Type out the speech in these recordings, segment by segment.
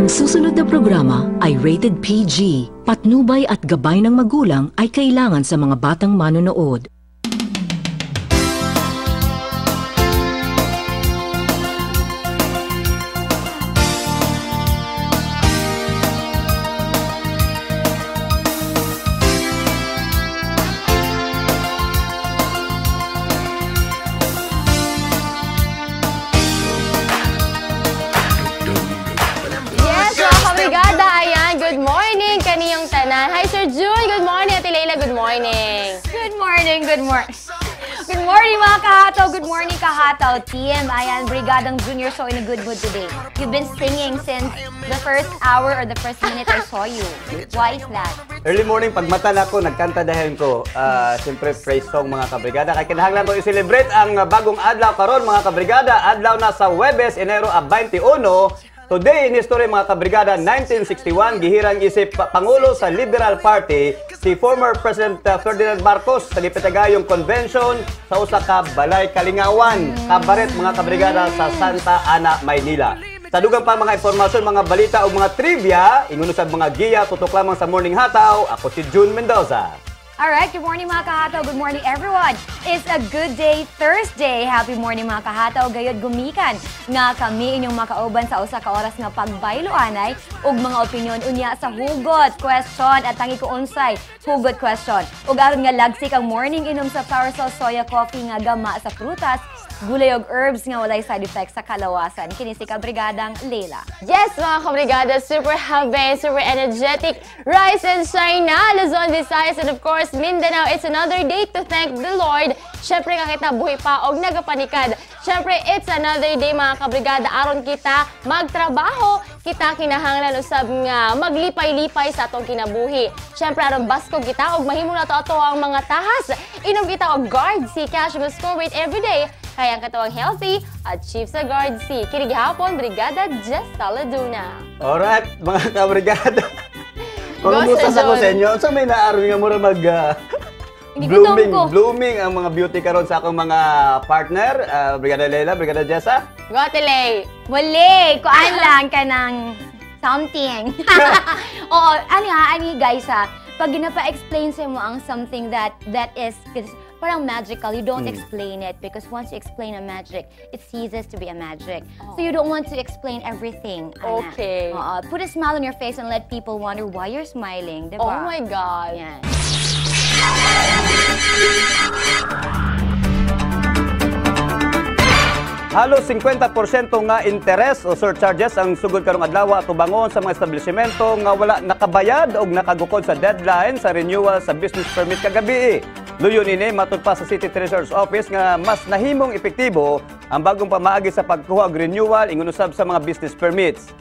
Ang susunod na programa ay rated PG. Patnubay at gabay ng magulang ay kailangan sa mga batang manonood. Hi, Sir June. Good morning, Ate Leila. Good morning. Good morning, good morning. Good morning, mga kahataw. Good morning, kahataw team. Ayan, Brigadang Junior so in a good mood today. You've been singing since the first hour or the first minute I saw you. Why is that? Early morning, pag mata na ako, nagkanta dahil ko. Siyempre, praise song mga kabrigada. Kaya kinahanglan ko i-celebrate ang bagong adlaw karon mga kabrigada. Adlaw na sa Huwebes, Enero 21. Today in history mga kabrigada, 1961, gihirang isip Pangulo sa Liberal Party si former President Ferdinand Marcos sa Lipetagayong Convention sa usa ka balay Kalingawan, Kabaret mga kabrigada sa Santa Ana, Maynila. Sa dugang pa mga informasyon, mga balita o mga trivia, inguno sa mga giya, tutok lamang sa Morning Hataw, ako si June Mendoza. Alright, good morning mga kahataw. Good morning everyone. It's a good day Thursday. Happy morning mga kahataw. Gayod gumikan nga kami inyong makauban sa usa ka oras nga pagbayloanay ug mga opinyon unya sa hugot question at tangi ko unsay hugot question. Ug aron nga lagsik ang morning inom sa Power Cell Soya Coffee nga gama sa prutas, gulay ug herbs nga walay side effects sa kalawasan. Kini si Kabrigadang Leila. Yes, mga kabrigada, super happy, super energetic. Rise and shine na, Luzon, Visayas, and of course, Mindanao. It's another day to thank the Lord. Siyempre, kakita buhay pa og nagapanikad. Siyempre, it's another day, mga kabrigada. Aron kita magtrabaho, kita kinahanglan usab nga maglipay-lipay sa atong kinabuhi. Siyempre, aron basko kita og mahimo na to ato ang mga tahas. Inom kita og Guard C Cash Score Weight everyday. Kaya ang katawang healthy at chief sa Guard C. Kinigihapon, Brigada Jess Saladuna. Alright, mga kabrigada. Magumusas ako sa inyo. So may naaraw nga mura mag blooming ang mga beauty karon sa akong mga partner. Brigada Leila, Brigada Jessa. Gotelay. Wali, kuan lang ka ng something. Oo, ani guys pag ginapa-explain sa mo ang something that is parang magical, you don't explain it because once you explain a magic, it ceases to be a magic. So you don't want to explain everything. Okay. Put a smile on your face and let people wonder why you're smiling, diba? Oh my God. Yan. Halos 50% nga interes o surcharges ang sugod karong adlaw at tubangon sa mga establishmento nga wala nakabayad o nakagukod sa deadline sa renewal sa business permit kagabi. Luyon ini matud pa sa City Treasurer's Office nga mas nahimong epektibo ang bagong pamaagi sa pagkuha og renewal ingon usab sa mga business permits.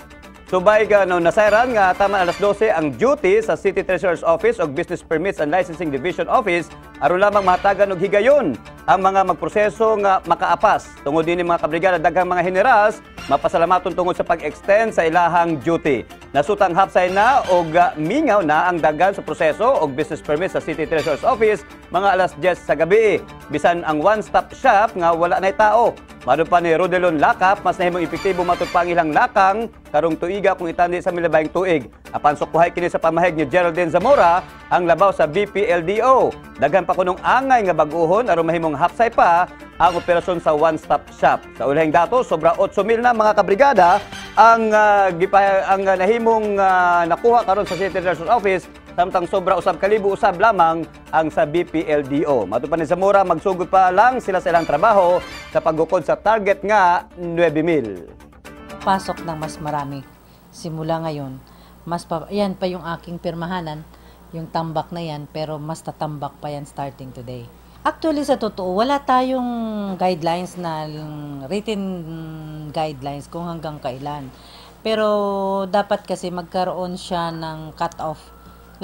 Subay ka nasayran nga tama alas 12 ang duty sa City Treasurer's Office o Business Permits and Licensing Division Office aron lamang mahatagan og higayon ang mga magproseso nga makaapas. Tungod dinhi mga kabrigada daghang mga generals mapasalamaton tungod sa pag-extend sa ilahang duty. Nasutang hapsay na og mingaw na ang daghan sa proseso og business permit sa City Treasurer's Office mga alas 10 sa gabi. Bisan ang one-stop shop nga wala nay tao. Mado pa ni Rodelon Lakap, mas nahimong epektibo matud pa ang ilang lakang karong tuiga kung itandi sa milabayng tuig. Apan sukuhay kini sa pamahig ni Geraldine Zamora ang labaw sa BPLDO. Daghan pa kunong angay nga bag-ohon aron mahimong hapsay pa ang operasyon sa one-stop shop. Sa ulahing datos, sobra 8,000 na mga kabrigada ang nahimong nakuha karon sa City Treasurer's Office, samtang sobra usab kalibo usab lamang ang sa BPLDO. Matupan ni Zamora, magsugod pa lang sila sa ilang trabaho sa paggukod sa target nga 9,000. Pasok ng mas marami. Simula ngayon, yan pa yung aking pirmahanan, yung tambak na yan, pero mas tatambak pa yan starting today. Actually, sa totoo, wala tayong guidelines na written guidelines kung hanggang kailan. Pero dapat kasi magkaroon siya ng cut-off.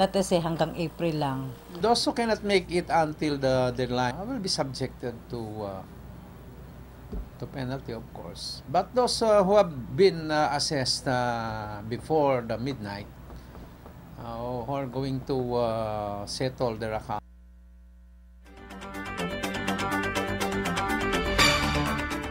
Let us say hanggang April lang. Those who cannot make it until the deadline will be subjected to penalty, of course. But those who have been assessed before the midnight, who are going to settle their account.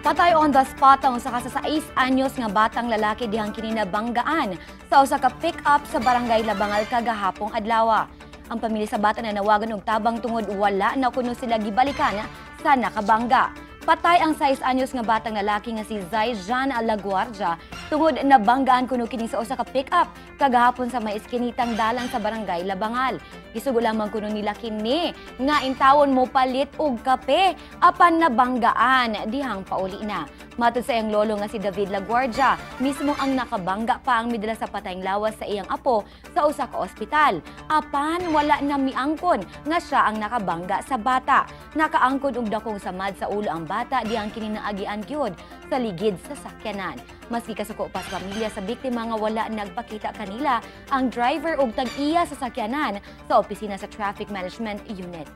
Patay on the spot ang usa ka sa 6 anyos nga batang lalaki dihang kini nabanggaan sa usa ka pick-up sa barangay Labangal kagahapong adlaw. Ang pamilya sa bata na nawagan og tabang tungod wala na kuno sila gibalikan sa nakabangga. Patay ang 6 anyos nga batang lalaki nga si Zayjan Alaguardia tungod nabanggaan kuno kini sa usa ka pick-up kagahapon sa may iskinitang dalan sa barangay Labangal. Isugo lamang kuno nila kini nga intawon mo palit og kape apan nabanggaan dihang pauli na. Matod sa iyang lolo nga si David Laguardia, mismo ang nakabangga pa ang midala sa patayng lawas sa iyang apo sa usa ka ospital. Apan wala na miangkon nga siya ang nakabangga sa bata. Nakaangkon og dakong samad sa ulo ang bata dihang kini naagian gyud sa ligid sa sakyanan. Maski kasuko pa sa pamilya sa biktima nga wala nagpakita kanila ang driver og tag-iya sa sakyanan sa opisina sa Traffic Management Unit.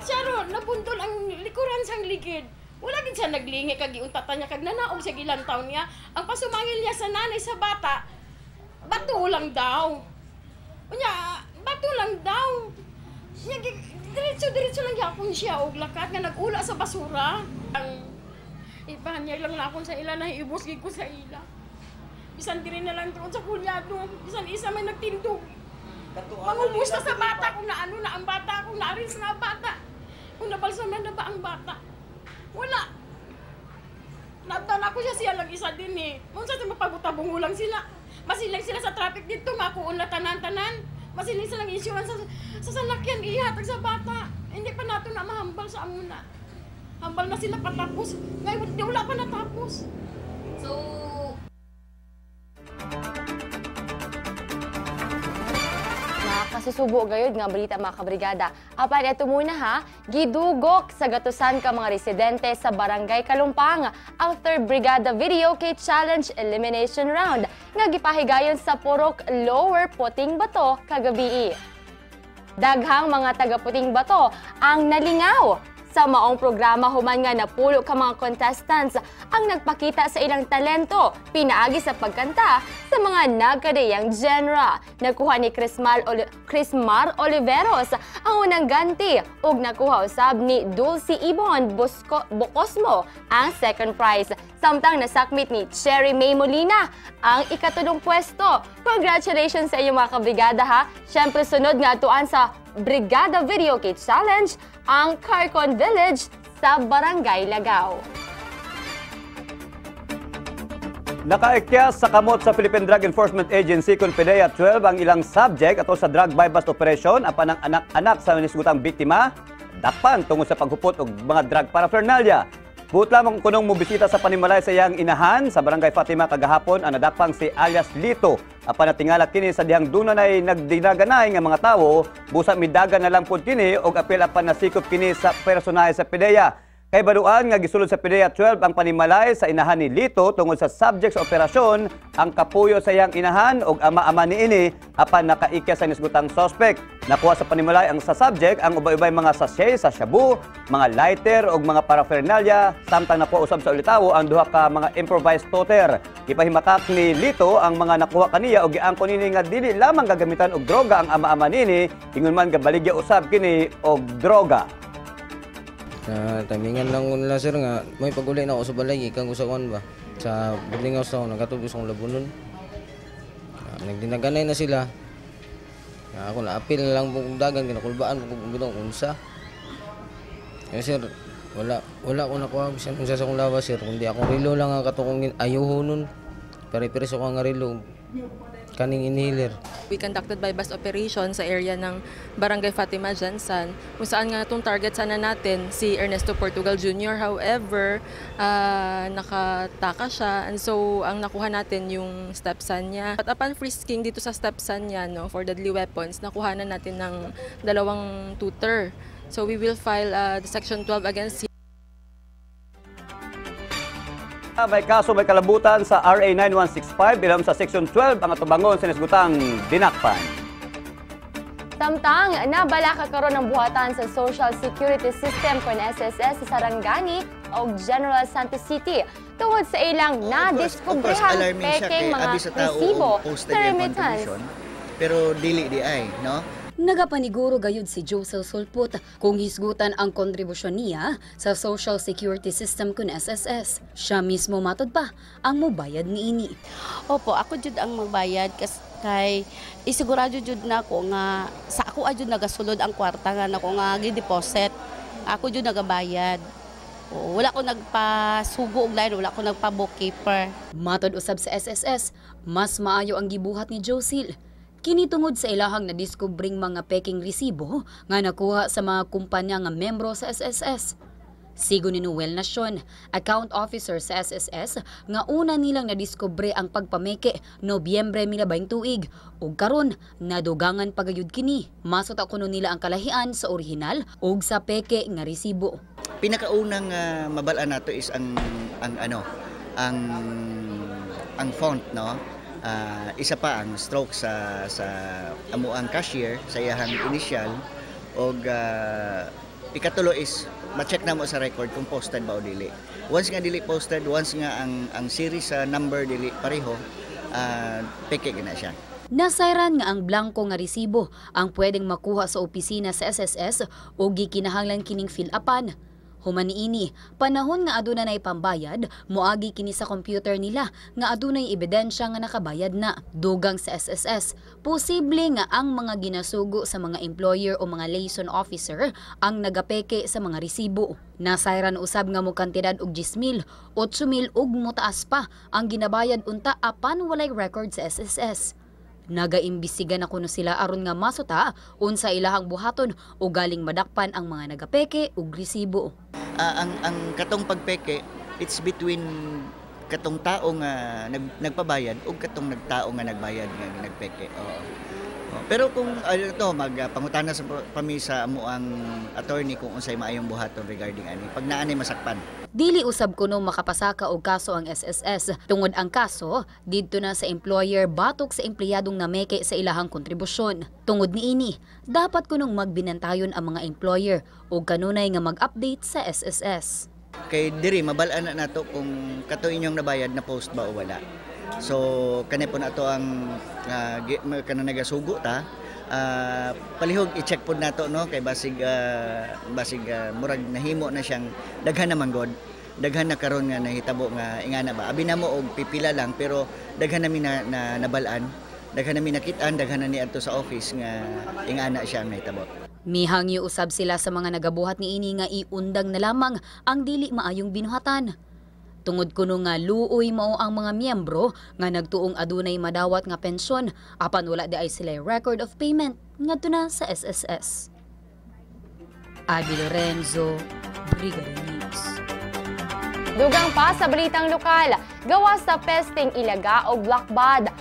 Saro, nabundol ang likuran sang ligid. Wala din siya naglingi kag giuntatan niya kag nanaog siya ilang taon niya. Ang pasumangil niya sa nanay sa bata, bato lang daw. Unya, bato lang daw. Diretso lang yapon siya og lakat nga nag-ula sa basura. Ang ipahanyag lang lakon sa ila na ibos gid ko sa ila. Bisan diri na lang tuon sa kunyado, bisan isa may nagtindog. Mangubos na sa bata kung naano na ang bata, kung naaris na ang bata. Kung nabalsaman na ba ang bata. Wala. Natana ko siya lang isa din eh. Kung sa mapagutabong ulang sila. Masilang sila sa traffic dito, makuon na tanan-tanan. Masilang silang insurance sa salakyan, ihatag sa bata. Hindi pa nato na mahambal sa amuna. Hambal na sila patapos. Ngayon, wala pa natapos. So, Nakasusubo gayud nga balita mga kabrigada. Apan eto muna ha, gidugok sa gatusan ka mga residente sa Barangay Kalumpang ang 3rd Brigada Video Kay Challenge Elimination Round nga gipahigayon sa Purok Lower Puting Bato kagabi. Daghang mga taga Puting Bato ang nalingaw sa maong programa human nga napulo ka mga contestants ang nagpakita sa ilang talento pinaagi sa pagkanta sa mga nagkadayang genre. Nakuha ni Crismar Oliveros ang unang ganti ug nakuha usab ni Dulcie Ibon Bocosmo ang second prize. Samtang nasakmit ni Cherry May Molina ang ikatulong pwesto. Congratulations sa iyo mga kabrigada ha. Siyempre sunod nga atuan sa Brigada Video Kay Challenge ang Carcon Village sa Barangay Lagaw. Nakaikyas sa kamot sa Philippine Drug Enforcement Agency kung PDEA 12 ang ilang subject ato sa drug buy-bust operation apan ang anak-anak sa nanisgutang biktima dakpan tungod sa paghupot og mga drug paraphernalia. Buot lamang kunong mobisita sa panimalay sa iyang inahan sa Barangay Fatima kagahapon ang nadakpang si alias Lito. Apan natingala kini sa dihang dunan ay nagdinaganay nga mga tawo, busa midagan na lang pud kini og apil apan nasikop kini sa personahe sa PDEA. Kay baduan nga gisulod sa PDEA 12 ang panimalay sa inahan ni Lito tungod sa subject sa operasyon ang kapuyo sa iyang inahan og ama-ama niini apan nakaikya sa nisgutang suspect. Nakuha sa panimalay ang sa subject ang ubay-ubay mga sachet sa shabu, mga lighter og mga paraphernalia samtang nakuha usab sa ulitawo ang duha ka mga improvised toter. Ipahimakak ni Lito ang mga nakuha kaniya og giangkon nini nga dili lamang gagamitan og droga ang ama-ama nini ingon man gabaligya usab kini og droga. Tamingan lang ko nila sir nga may pag-uli na ako sa balay ikan ko sa kuan ba sa building house na nagatubos akong labunon. Nagdinaganay na sila. Ako na apil na lang kung dagan kinakulbaan kung gudong unsa. Kaya sir wala ko nakuha bisan unsa sa akong lawas sir kundi akong relo lang ang katukong ayuho nun. Pare-pare sa akong relo kaning inhaler. We conducted buy-bust operation sa area ng Barangay Fatima Jansan kung saan nga itong target sana natin si Ernesto Portugal Jr. However, nakataka siya and so ang nakuha natin yung stepson niya. At upon frisking dito sa stepson niya for deadly weapons, nakuha na natin ng 2 tutor. So we will file the Section 12 against him. May kaso may kalabutan sa RA 9165 bilang sa Section 12 ang atubangon sa nisgutang dinakpan. Samtang nabala ka karon ng buhatan sa Social Security System kon SSS sa Sarangani o General Santos City tungod sa ilang nadiskubrehang peking mga resibo sa remittance. Pero dili di ay, no? Nagapaniguro gayud si Josel Sulput kung hisgutan ang kontribusyon niya sa Social Security System kun SSS. Siya mismo matod pa ang mobayad niini. Opo, ako jud ang magbayad kay isigurado jud na ko nga sa ako jud nagasulod ang kwarta nga nako nga gi-deposit. Ako jud nagabayad. Wala ko nagpasugo og lain, wala ko nagpa-bookkeeper. Matod usab sa SSS, mas maayo ang gibuhat ni Josel. Kini tungod sa ilahang nadiskubring mga peking resibo nga nakuha sa mga kumpanya nga membro sa SSS. Sigo ni Noel Nacion, account officer sa SSS, nga una nilang nadiskubre ang pagpameke Nobyembre 2020 ug karon nadugangan pagayud kini. Masot kuno nila ang kalahian sa orihinal ug sa peke nga resibo. Pinakaunang mabalaan nato is ang font, no. Isa pa ang stroke sa amuang cashier sa iyahang initial og ikatulo is ma-check na mo sa record kung posted ba o dili. Once nga dili posted, once nga ang series sa number dili pareho, peke gina siya. Nasayran nga ang blanko nga resibo ang pwedeng makuha sa opisina sa SSS o gikinahanglan kining fill-upan. Human niini, panahon nga aduna nay pambayad, moagi kini sa computer nila nga adunay ebidensya nga nakabayad na. Dugang sa SSS, posible nga ang mga ginasugo sa mga employer o mga liaison officer ang nagapeke sa mga resibo. Nasayran usab nga mo kantidad og 10,000, 8,000 ug motaas pa ang ginabayad unta apan walay record sa SSS. Nagaimbisiga na kuno sila aron nga masuta unsa ilahang buhaton o galing madakpan ang mga nagapeke ug resibo. Ang katong pagpeke, it's between katong tao nga nagpabayad ug katong nagtao nga nagbayad nga nagpeke. Pero kung magpangutana sa pami sa amuang attorney kung unsay maayong buhaton regarding ani, pag naanay masakpan. Dili usab kuno makapasaka og kaso ang SSS tungod ang kaso didto na sa employer batok sa empleyadong nameke sa ilahang kontribusyon. Tungod niini, dapat kunong magbinantayon ang mga employer ug kanunay nga mag-update sa SSS. Kay diri mabalaan na nato kung kato inyong nabayad na post ba o wala. So kani po nato ang kanang nagasugo ta, palihog i-check pod nato, no, kay basig murag nahimo na siyang daghan na manggod, daghan na karon nga nahitabo nga ingana ba abi na mo og pipila lang pero daghan nami na nabalaan, daghan nami nakit-an, daghan na ni adto sa office nga ingana siya nahitabo. Mihangyo usab sila sa mga nagabuhat niini nga iundang na lamang ang dili maayong binuhatan. Tungod kuno nga luoy mao ang mga miyembro nga nagtuong adunay madawat nga pensyon apan wala di ay sila record of payment ngadto na sa SSS. Abby Lorenzo, Brigada News. Dugang pa sa balitang lokal, gawas sa pesting ilaga o black bag,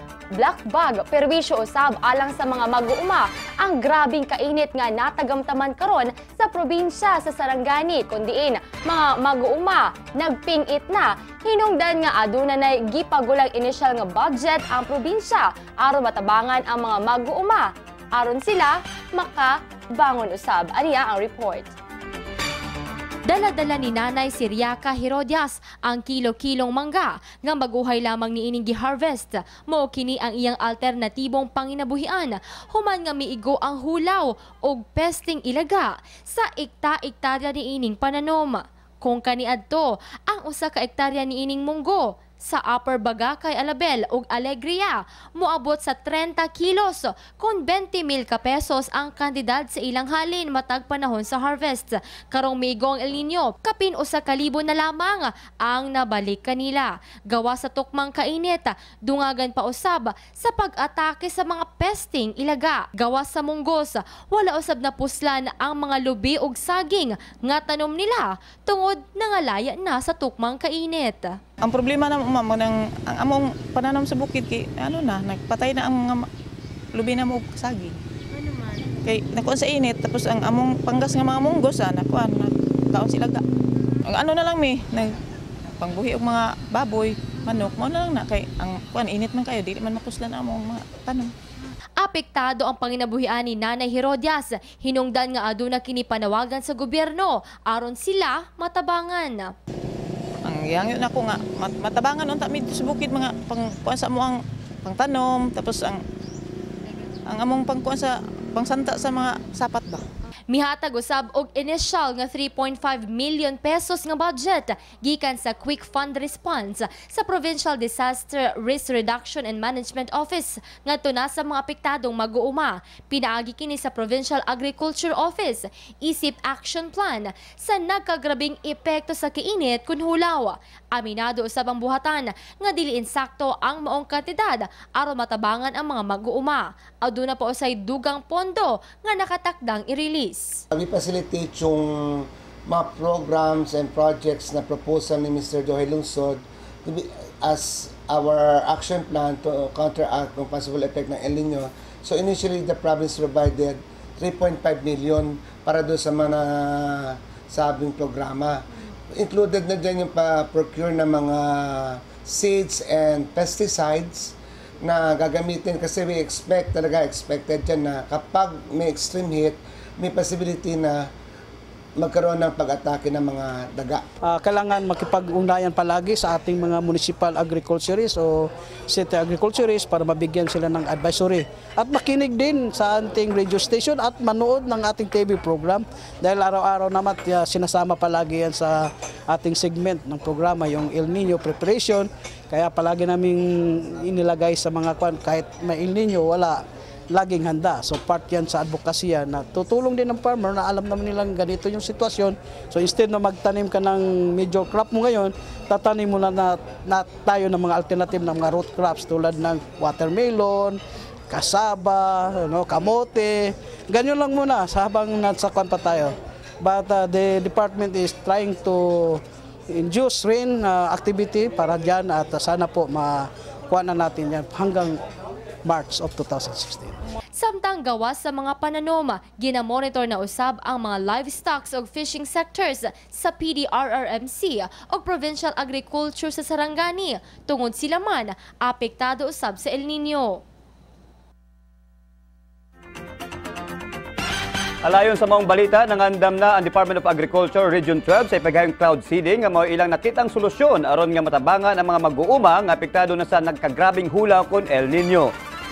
perwisyo usab alang sa mga mag-uuma ang grabing kainit nga natagamtaman karon sa probinsya sa Sarangani, kundiin mga mag-uuma nagpingit na hinungdan nga aduna nay gipagulang initial nga budget ang probinsya aron matabangan ang mga mag-uuma aron sila makabangon usab. Aniya ang report. Dala-dala ni Nanay Siriaca Herodias ang kilo-kilong mangga nga maguhay lamang ni ining gi-harvest. Mao kini ang iyang alternatibong panginabuhian human nga miigo ang hulaw og pesting ilaga sa ikta-ektarya ni ining pananom. Kung kaniadto ang usa ka ektarya ni ining munggo sa Upper Bagakay, Alabel ug Alegria moabot sa 30 kilos kung 20,000 ka pesos ang kantidad sa ilang halin matag panahon sa harvest. Karong migo ang El Nino, kapin usa ka libo na lamang ang nabalik kanila. Gawa sa tukmang kainit, dungagan pa usab sa pag-atake sa mga pesting ilaga. Gawa sa munggos, wala usab na puslan ang mga lubi ug saging nga tanom nila tungod nangalaya na sa tukmang kainit. Ang problema na ang among pananom sa bukid kay nagpatay na ang mga lubi na mo saging. Ano man? Kay nakuan sa init tapos ang among panggas nga mga munggos nakuan kaon sila ga. Ang na lang nag pangbuhi og mga baboy, manok mo na lang na kay ang kuan init man kayo dili man mapuslan ang among mga tanom. Apektado ang panginabuhian ni Nanay Herodias. Hinungdan nga aduna kini panawagan sa gobyerno aron sila matabangan. Ang yangyo na ko nga matabangan unta mi sa bukid mga pangkuan sa mo ang pangtanom tapos ang among pangkuan sa pangsanta sa mga sapat ba. Mihatag usab og initial nga 3.5 million pesos nga budget gikan sa Quick Fund Response sa Provincial Disaster Risk Reduction and Management Office ngadto na sa mga apektadong mag-uuma. Pinaagi kini sa Provincial Agriculture Office isip action plan sa nagkagrabing epekto sa kainit kun hulaw. Aminado usab ang buhatan nga dili insakto ang maong kantidad aron matabangan ang mga mag-uuma. Aduna pa usay dugang pondo nga nakatakdang i-release. We-facilitate yung mga programs and projects na proposal ni Mr. Joey Lungsod as our action plan to counteract ang possible effect ng El Nino. So initially, the province provided 3.5 million para doon sa mga sabing programa. Included na dyan yung pa-procure ng mga seeds and pesticides na gagamitin kasi we expected dyan na kapag may extreme heat, may possibility na magkaroon ng pag-atake ng mga daga. Kailangan makipag-ugnayan palagi sa ating mga municipal agriculturists o city agriculturists para mabigyan sila ng advisory. At makinig din sa ating radio station at manood ng ating TV program dahil araw-araw naman sinasama palagi yan sa ating segment ng programa, yung El Nino preparation. Kaya palagi naming inilagay sa mga kahit may El Nino, wala laging handa. So part yan sa advokasya na tutulong din ng farmer na alam naman nilang ganito yung sitwasyon. So instead na magtanim ka ng major crop mo ngayon, tatanim mo na tayo ng mga alternative ng mga root crops tulad ng watermelon, kasaba, kamote. Ganyan lang muna habang nasa kwan pa tayo. But the department is trying to induce rain activity para dyan at sana po makuha na natin yan hanggang March of 2016. Samtang gawas sa mga pananom, ginamonitor na usab ang mga livestock o fishing sectors sa PDRRMC o Provincial Agriculture sa Sarangani tungod sila man apektado usab sa El Nino. Alayon sa maong balita, nangandam na ang Department of Agriculture Region 12 sa ipaghayong cloud seeding nga mao ilang nakitang solusyon aron nga matabangan ang mga mag-uuma nga apektado na sa nagkagrabing hulaw kon El Nino.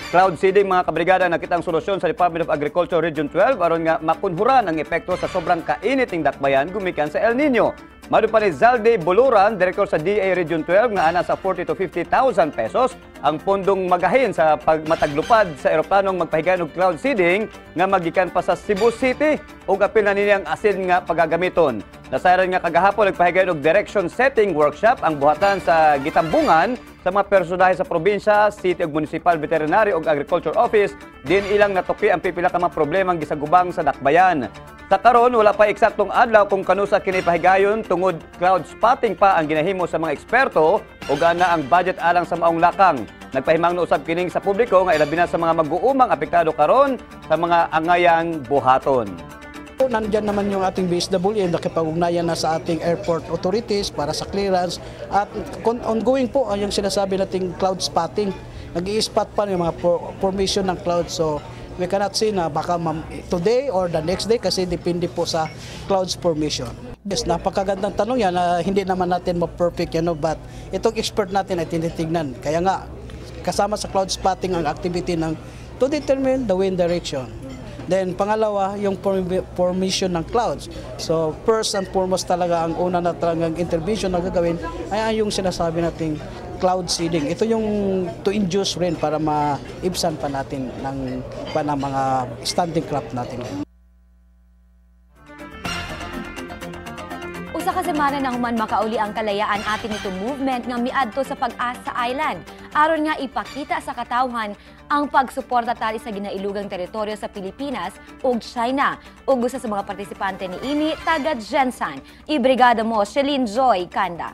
Cloud seeding mga kabrigada nakitang solusyon sa Department of Agriculture Region 12 aron nga makunhuran ang epekto sa sobrang kainit ng dakbayan gumikan sa El Nino. Madu pa ni Zalde Buluran, Direktor sa DA Region 12 nga ana sa 40 to 50,000 pesos ang pondong magahin sa pagmataglupad sa eroplanong magpahigayon og cloud seeding nga magikan pa sa Cebu City ug apil na niyang asin nga pagagamiton. Nasayran nga kagahapon nagpahigayon og direction setting workshop ang buhatan sa gitambungan sa mga personahe sa probinsya, city ug municipal veterinary ug agriculture office din ilang natuki ang pipila ka mga problemang gisagubang sa dakbayan. Sa karon wala pa eksaktong adlaw kung kanusa kini pahigayon tungod cloud spotting pa ang ginahimo sa mga eksperto ug ana ang budget alang sa maong lakang. Nagpahimangno usab kining sa publiko nga ilabi na sa mga mag-uumang apektado karon sa mga angayang buhaton. Nandiyan naman yung ating BSWA, nakipag-ugnayan na sa ating airport authorities para sa clearance at ongoing po yung sinasabi nating cloud spotting. Nag-i-spot pa yung mga formation ng cloud, so we cannot say na baka today or the next day kasi depende po sa clouds formation. Yes, napakagandang tanong yan, hindi naman natin ma-perfect yan, but itong expert natin ay tinitignan. Kaya nga, kasama sa cloud spotting ang activity ng to determine the wind direction. Then pangalawa, yung formation ng clouds. So first and foremost talaga ang una na talagang intervention na gagawin ay yung sinasabi nating cloud seeding. Ito yung to induce rain para maibsan pa natin ng mga standing crop natin. Usa ka semana na human makauli ang kalayaan atin ito movement nga miadto sa Pag-asa Island aron nga ipakita sa katawhan ang pagsuporta tali sa ginailugang teritoryo sa Pilipinas ug China. Ug usa sa mga partisipante niini taga Gensan. Ibrigada mo Shelin Joy Kanda.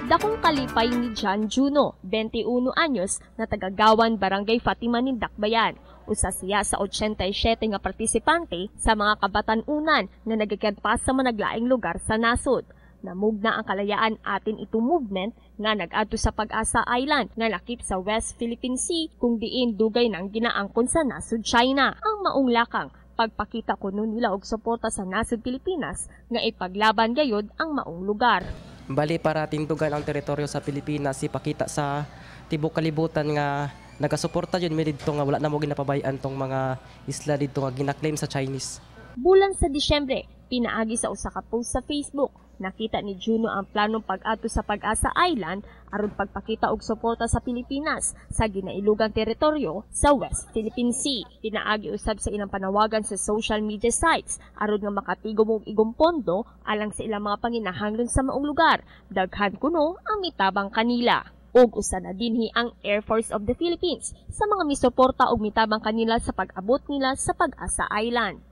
Dakong kalipay ni John Juno, 21 anyos, na tagagawan Barangay Fatima ng Dakbayan. Usa siya sa 87 nga partisipante sa mga kabatan-unan na nagkakadpa sa managlaing lugar sa nasod. Namugna ang kalayaan atin ito movement nga nag-adto sa Pag-asa Island nga lakip sa West Philippine Sea kung diin dugay ng ginaangkon sa nasod China. Ang maong lakang pagpakita kuno nila og suporta sa nasod Pilipinas nga ipaglaban gayud ang maong lugar. Bali para tindugan ang teritoryo sa Pilipinas, ipakita sa tibok kalibutan nga nagasuporta yun mi didto nga wala na mo ginapabayan tong mga isla didto nga ginaklaim sa Chinese. Bulan sa Disyembre, pinaagi sa usa ka post sa Facebook, nakita ni Juno ang planong pag-ato sa Pag-asa Island aron pagpakita og suporta sa Pilipinas sa ginailugang teritoryo sa West Philippine Sea. Pinaagi usab sa ilang panawagan sa social media sites aron nga makatigom og igong pondo alang sa ilang mga panginahanglan sa maong lugar. Daghan kuno ang mitabang kanila. Og usa na dinhi ang Air Force of the Philippines sa mga misuporta og mitabang kanila sa pag-abot nila sa Pag-asa Island.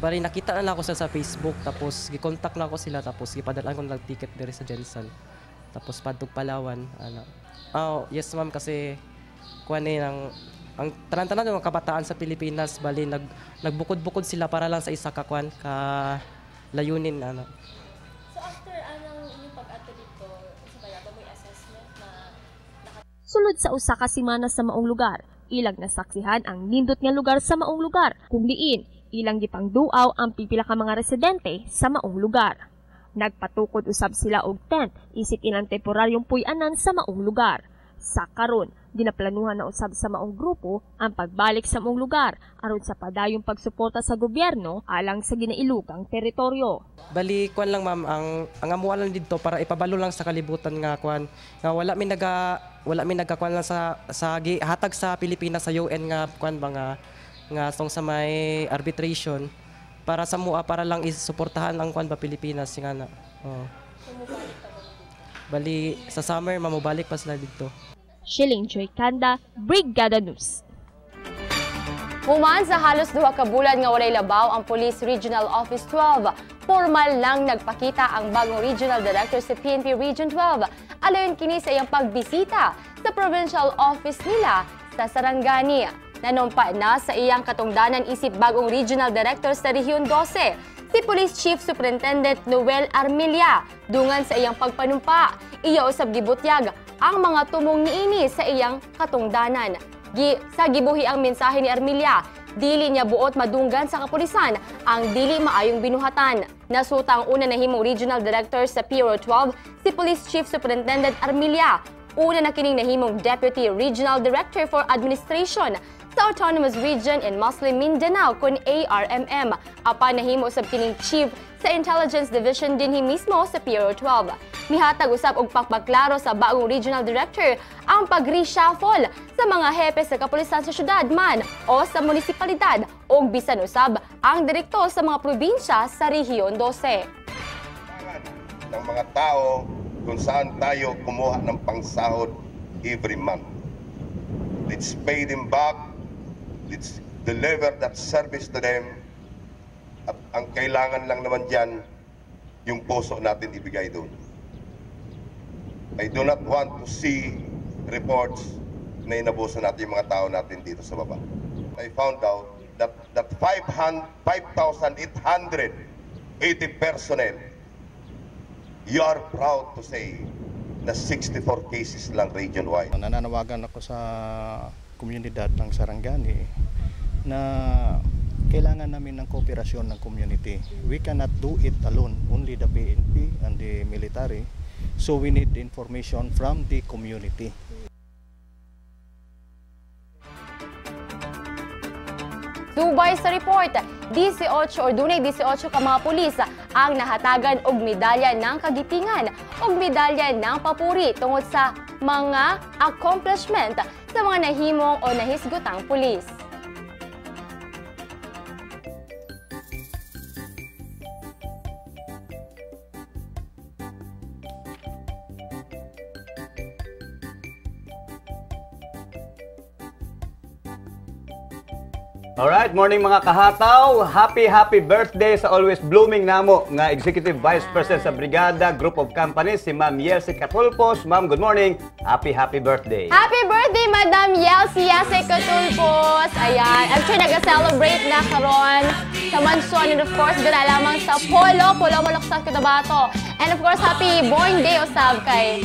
Bali nakita na ako sa Facebook tapos gi-contact na ako sila tapos gipadalan ko ng ticket diri sa Jensen. Tapos padtog Palawan ana. Oh, yes ma'am kasi kuan ni ang tanan-tanan ng kabataan sa Pilipinas bali nagbukod-bukod sila para lang sa isa ka kuan ka layunin ana. So after anong inyong pag-ato dito, sa bayaba mo assessment na Sulod sa usa ka semana sa maong lugar, ilang nasaksihan ang nindot nga lugar sa maong lugar, kung diin ilang gipangduaw ang pipila ka mga residente sa maong lugar. Nagpatukod usab sila og tent isip ilang temporaryong puy-anan sa maong lugar. Sa karon, ginaplanuhan na usab sa maong grupo ang pagbalik sa maong lugar aron sa padayong pagsuporta sa gobyerno alang sa ginailugang teritoryo. Bali kuan lang ma'am ang amuan lang didto para ipabalo lang sa kalibutan nga kuan nga wala mi nagakuan lang sa hatag sa Pilipinas sa UN nga kuan ba nga tong sa may arbitration para sa mua para lang isuportahan ang kuan ba Pilipinas nga na. Oh. Bali sa summer mamubalik pa sila dito. Shilling Joy Kanda, Brigada News. Human sa halos 2 ka bulan nga walay labaw ang Police Regional Office 12. Formal lang nagpakita ang bagong Regional Director sa PNP Region 12. Alayon kini sa iyang pagbisita sa provincial office nila sa Sarangani. Nanumpa na sa iyang katungdanan isip bagong Regional Director sa Rehiyon 12, si Police Chief Superintendent Noel Armilia. Dungan sa iyang pagpanumpa, iya usab gibutyag ang mga tumong niini sa iyang katungdanan. Sa gibuhi ang mensahe ni Armilia, dili niya buot madunggan sa kapulisan ang dili maayong binuhatan. Nasuta ang una na himong Regional Director sa PRO 12, si Police Chief Superintendent Armilia. Una na kining nahimong Deputy Regional Director for Administration sa Autonomous Region in Muslim Mindanao kun ARMM. Apan nahimo usab kining Chief sa Intelligence Division dinhi mismo sa PRO 12. Mihatag usab og pakbaklaro sa bagong Regional Director ang pag-reshuffle sa mga hepe sa kapulisan sa syudad man o sa munisipalidad ug bisan usab ang direktor sa mga probinsya sa Rehiyon 12. Ng mga tao kung saan tayo kumuha ng pangsahod every month. Let's pay them back. Let's deliver that service to them. At ang kailangan lang naman dyan, yung puso natin ibigay doon. I do not want to see reports na inabuso natin yung mga tao natin dito sa baba. I found out that 5,880 personnel, you are proud to say na 64 cases lang region-wide. Nananawagan ako sa komunidad ng Sarangani na kailangan namin ng kooperasyon ng community. We cannot do it alone, only the PNP and the military. So we need the information from the community. Subay sa report, 18 or dunay 18 ka mga pulis ang nahatagan og medalya ng kagitingan og medalya ng papuri tungod sa mga accomplishment sa mga nahimong o nahisgotang pulis. Alright, morning mga kahataw. Happy birthday sa always blooming namo nga Executive Vice President sa Brigada Group of Companies, si Ma'am Yelsy Catulpos. Ma'am, good morning. Happy birthday. Happy birthday, Madam Yelsy Catulpos. Ayan, I'm sure nag-celebrate na karon sa mansyon and of course, gana lamang sa Polo Maluksak, Cotabato. And of course, happy born day usab kay,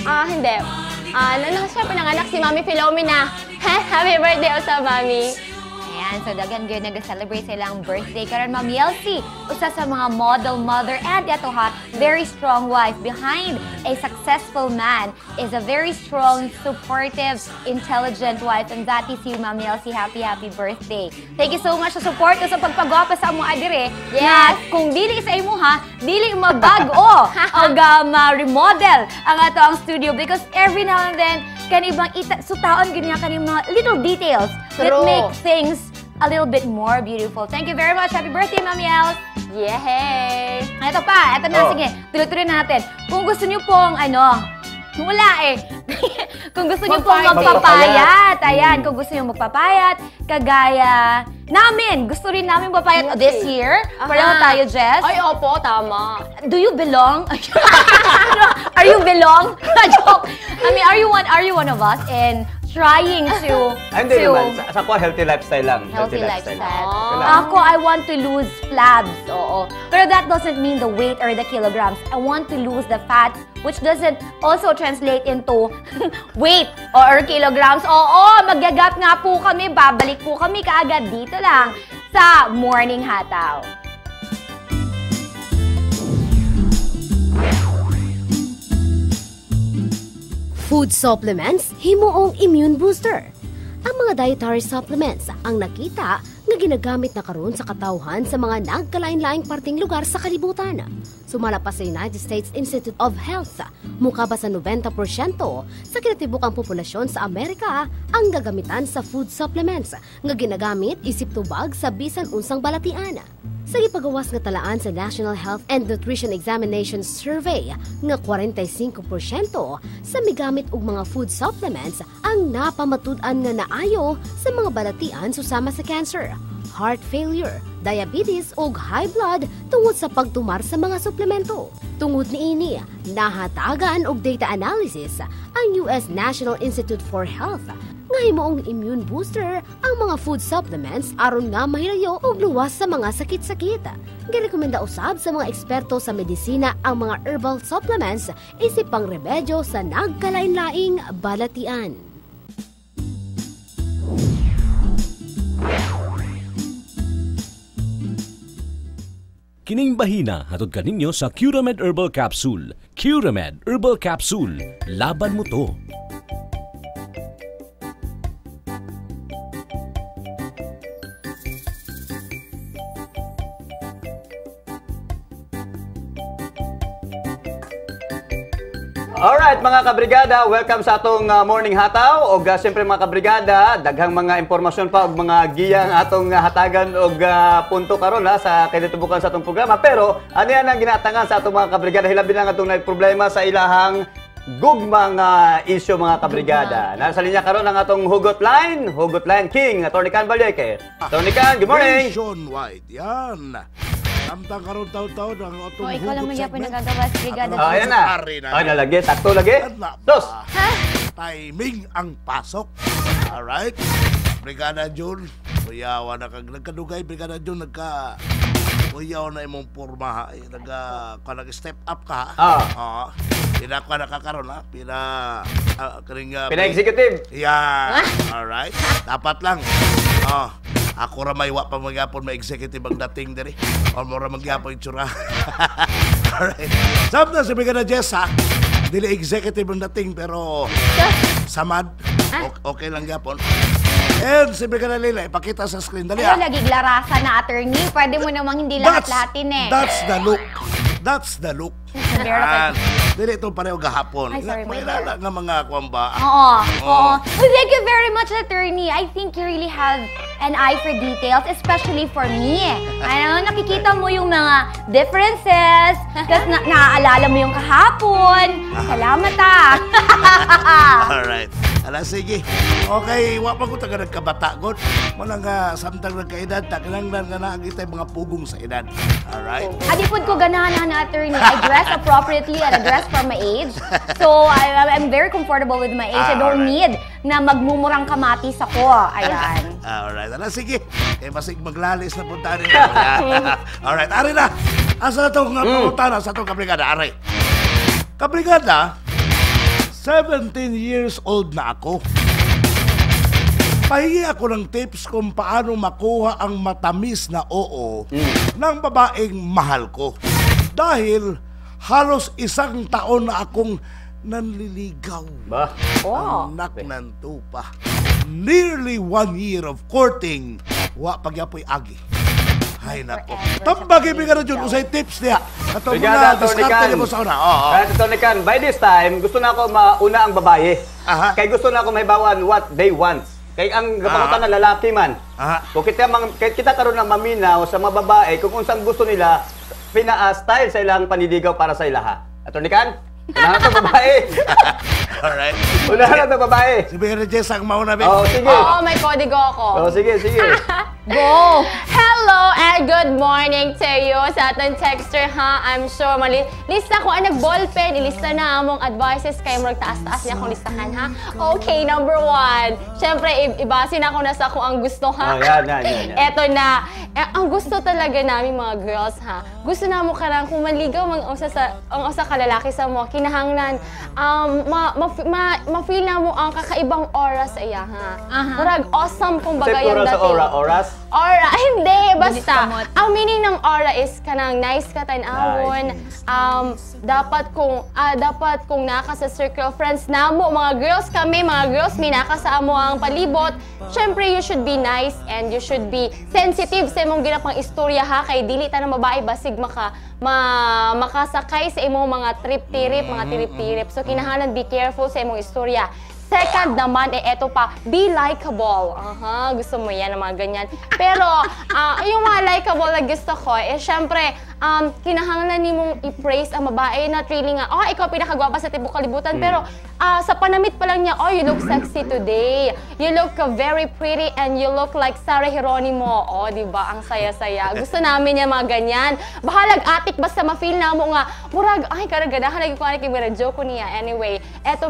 siyempre nanganak si Mami Filomena. Happy birthday usab, Mami. Ayan, so dagan gyud nag-celebrate sa ilang birthday karon Ma'am Yelsie, usa sa mga model mother and ito ha, very strong wife. Behind a successful man is a very strong, supportive, intelligent wife, and that is you, Ma'am Yelsie. Happy birthday. Thank you so much sa support sa pagpagwapa sa amo adire. Yes, kung dili sa imo ha, dili mabag-o og ma-remodel ang ato ang studio because every now and then kan ibang sutaon ganyan kaning mga little details that make things a little bit more beautiful. Thank you very much. Happy birthday, Ma'am Yels. Yay! Ito na, sige. Tuloy-tuloy na natin. Kung gusto niyo pong, wala eh. Kung gusto niyo pong magpapayat, ayan, kung gusto niyo magpapayat, kagaya namin, gusto rin namin magpapayat this year. Pareho tayo, Jess. Ay, opo, tama. Do you belong? Are you belong? Joke. I mean, are you one of us in trying to... Hindi naman. Sa ako, healthy lifestyle lang. Healthy lifestyle. Ako, I want to lose flabs. Oo. Pero that doesn't mean the weight or the kilograms. I want to lose the fat, which doesn't also translate into weight or kilograms. Oo, magyagap nga po kami. Babalik po kami kaagad dito lang sa Morning Hataw. Food supplements, himuong immune booster. Ang mga dietary supplements ang nakita nga ginagamit na karon sa katawhan sa mga nagkalain-laing parting lugar sa kalibutan. Sumala pa sa United States Institute of Health, mukha ba sa 90% sa kinatibukang populasyon sa Amerika ang gagamitan sa food supplements nga ginagamit isip tubag sa bisan unsang balatian. Sa ipagawas nga talaan sa National Health and Nutrition Examination Survey nga 45% sa migamit og mga food supplements ang napamatud-an nga naayo sa mga balatian susama sa cancer, heart failure, diabetes ug high blood tungod sa pagtumar sa mga suplemento. Tungod niini, nahatagan og data analysis ang US National Institute for Health nga himuong immune booster ang mga food supplements aron nga mahilayo og luwas sa mga sakit-sakit. Girekomenda usab sa mga eksperto sa medisina ang mga herbal supplements isip pang remedyo sa nagkalain-laing balatian. Kining bahina hatod kaninyo sa Curamed Herbal Capsule. Curamed Herbal Capsule. Laban mo to. Alright mga kabrigada, welcome sa atong Morning Hataw. O siyempre mga kabrigada, daghang mga impormasyon pa o mga giyang atong hatagan o punto karon sa kinatubukan sa atong programa. Pero ano yan ang ginatangan sa atong mga kabrigada? Hilabi lang atong nagproblema sa ilahang gugmang isyo mga kabrigada. Nasa linya karon ang atong Hugot Line King, Atty. Can Balyeque. Atty. Can, good morning! Nationwide, yan. Samtang karon taon-taon ang atong ikaw lang magyapon nagagawas, brigada. Ayan na. Ay, nalagi. Sakto lagi. Tos! Timing ang pasok. Alright. Brigada Jun, uyawa na kag nagkadugay. Brigada Jun, uyaw na imong porma. Nag-step up ka. Pina ka nakakaroon ha. Pina-executive. Yeah. Alright. Dapat lang. Ako ra may wa pa magyapon ma-executive ang dating diri. O mo ra magyapon itsura. Alright. Samtang si Brigada Jess ha. Dili executive ang dating pero samad. Okay lang gyapon. And si Brigada Lila, ipakita sa screen. Dali Ayaw lagi glarasan na attorney. Pwede mo namang hindi lahat-lahatin eh. That's the look. That's the look. Dili ito pareho gahapon. May lala nga mga kwamba. Oo. Thank you very much, attorney. I think you really have an eye for details, especially for me. Nakikita mo yung mga differences. Tapos naaalala mo yung kahapon. Salamat Alright. Sige. Okay, wapa ko taga nagkabatagon. Wala nga samtang nagkaedad, tagananglan nga naagitay mga pugong sa edad. Alright? Adipod ko ganahan na attorney. I dress appropriately and I dress for my age. So, I'm very comfortable with my age. I don't need na magmumurang kamatis ako. Ayan. Alright. Sige. Masig maglalis na punta rin. Alright. Ari na. Asa na itong pangutana sa itong kabrigada? Ari. Kabrigada, 17 years old na ako. pahingi ako ng tips kung paano makuha ang matamis na oo ng babaeng mahal ko. Dahil halos 1 taon na akong nanliligaw. Ba? Anak ng tupa. Nearly 1 year of courting. Wa pagyapoy agi. Ay nako. Tambagi mi ka na dyan usay tips niya. Katong mga diskarte niya mo sa una. Tony Can, by this time, gusto na ako mauna ang babae. Kaya gusto na ako mahibawan what they want. Kaya ang gapangutan na lalaki man. Kung kita karoon ng maminaw sa mga babae, kung unsang gusto nila, pina-style sa ilang paniligaw para sa ilaha. Tony Can? Unahan na ito babae. Alright. Unahan na ito babae. Si Mary Jess ang mauna. Sige. May kodigo ako. Sige. Go! Hello and good morning to you sa ating texter ha. I'm sure lista ko ang nag-ballpen. Ilista na among advices kayo murag taas-taas niya akong listahan ha. Okay, number 1. Siyempre, ibasin ako na sa kung ang gusto ha. Yan. Eto na. Ang gusto talaga namin mga girls ha. Gusto na mo karang kung manligaw ang usa ka lalaki sa mo, kinahanglan ma-feel na mo ang kakaibang aura sa iya ha. Murag awesome kung baga yung dating. Oras? Aura, hindi, basta. Ang meaning ng aura is kanang nice ka tan-awon. Dapat kung naka sa circle of friends namo, mga girls may naka sa amo ang palibot. Syempre, you should be nice and you should be sensitive sa imong ginapang istorya ha, kay dili ta na babae basig makasakay sa imong mga tirip-tirip. So kinahanglan be careful sa imong istorya. Second naman, eto pa, be likable. Gusto mo yan, mga ganyan. Pero, yung mga likable na gusto ko, syempre, kinahanglan ni mong i-praise ang babae na really nga, ikaw pinakagwapa sa tibok kalibutan. Pero, sa panamit pa lang niya, you look sexy today. You look very pretty and you look like Sarah Geronimo. Diba? Ang saya-saya. Gusto namin yan, mga ganyan. Bahalag atik, basta ma-feel na mo nga, murag, karagadahan, lagi ko joke ko niya. Anyway, eto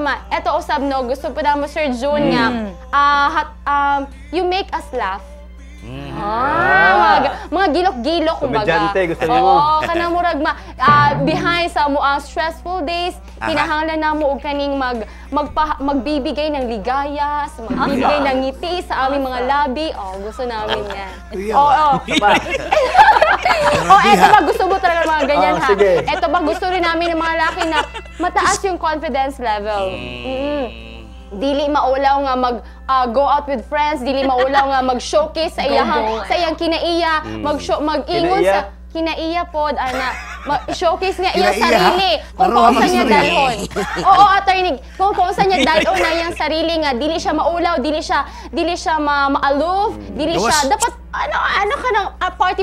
usab no, gusto pa mo, Sir June nga, you make us laugh. Mga gilok-gilok, kumbaga. Komedyante, gusto niyo mo. Kanang murag behind sa mo ang stressful days, kinahanglan na mo og kaning magbibigay ng ligaya, magbibigay ng ngiti sa aming mga labi. Gusto namin yan. Eto ba, gusto mo talaga mga ganyan ha? Eto ba, gusto rin namin ng mga laki na mataas yung confidence level. Dili maulaw nga go out with friends, dili maulaw nga mag-showcase sa iyang kinaiya, mag-ingon sa kinaiya pod showcase nga iya sarili kung sa niya dalhon. Attorney, kung sa niya dalhon na iyang sarili nga dili siya maulaw, dili siya maaloof, dili siya dapat ano ka ng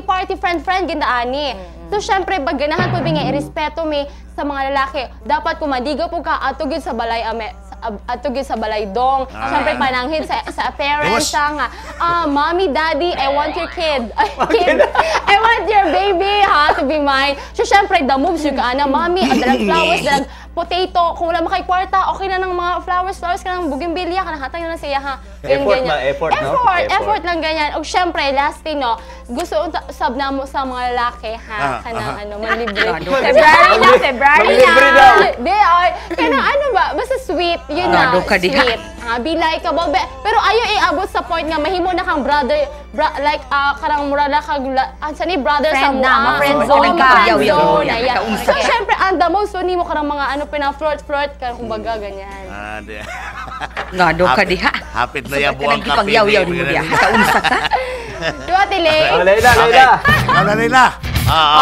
party friend gindaani. So syempre pag ganahan po nga irespeto mi sa mga lalaki, dapat kung madigaw po ka atugid sa balay sa balaydong. Siyempre, pananghin sa parents nga, Mommy, Daddy, I want your kid. I want your baby, to be mine. So, siyempre, the moves yung Mommy, dalag flowers, dalag potato. Kung wala makay kwarta, okay na ng mga flowers ka ng bougainvillea, kanang na siya, ha? Effort lang ganyan. O, siyempre, last thing, no, gusto sab na mo sa mga lalaki, ha? Kanang, manlibre. February na. Kanang, basta sweet. Yun na, sweet. Be likeable. Pero ayaw iabot sa point nga, mahimo na kang brother, like, karang mura na kang, brother sa mga friendzone ka. So, syempre, ang the most, ni mo karang mga pina-flirt ka, kumbaga, ganyan. Ngado ka diha. Hapit na yabuang kape. Pagyaw-yaw ni mo diha. Sa unsa ka? Diba, Tile? Layla.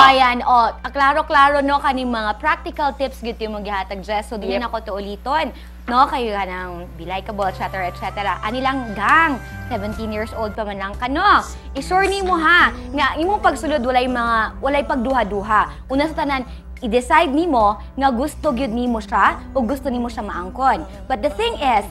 Ayan, klaro-klaro no kaning mga practical tips gito yung maghihatag Jess. So, din ako to uliton. No, kayo ka ng be likeable, etc. Ani lang gang, 17 years old pa man lang ka, no? I-sure ni mo ha, nga imong pagsulod walay pagduha-duha. Una sa tanan, i-decide nimo nga gusto gyud nimo siya o gusto nimo siya maangkon. But the thing is,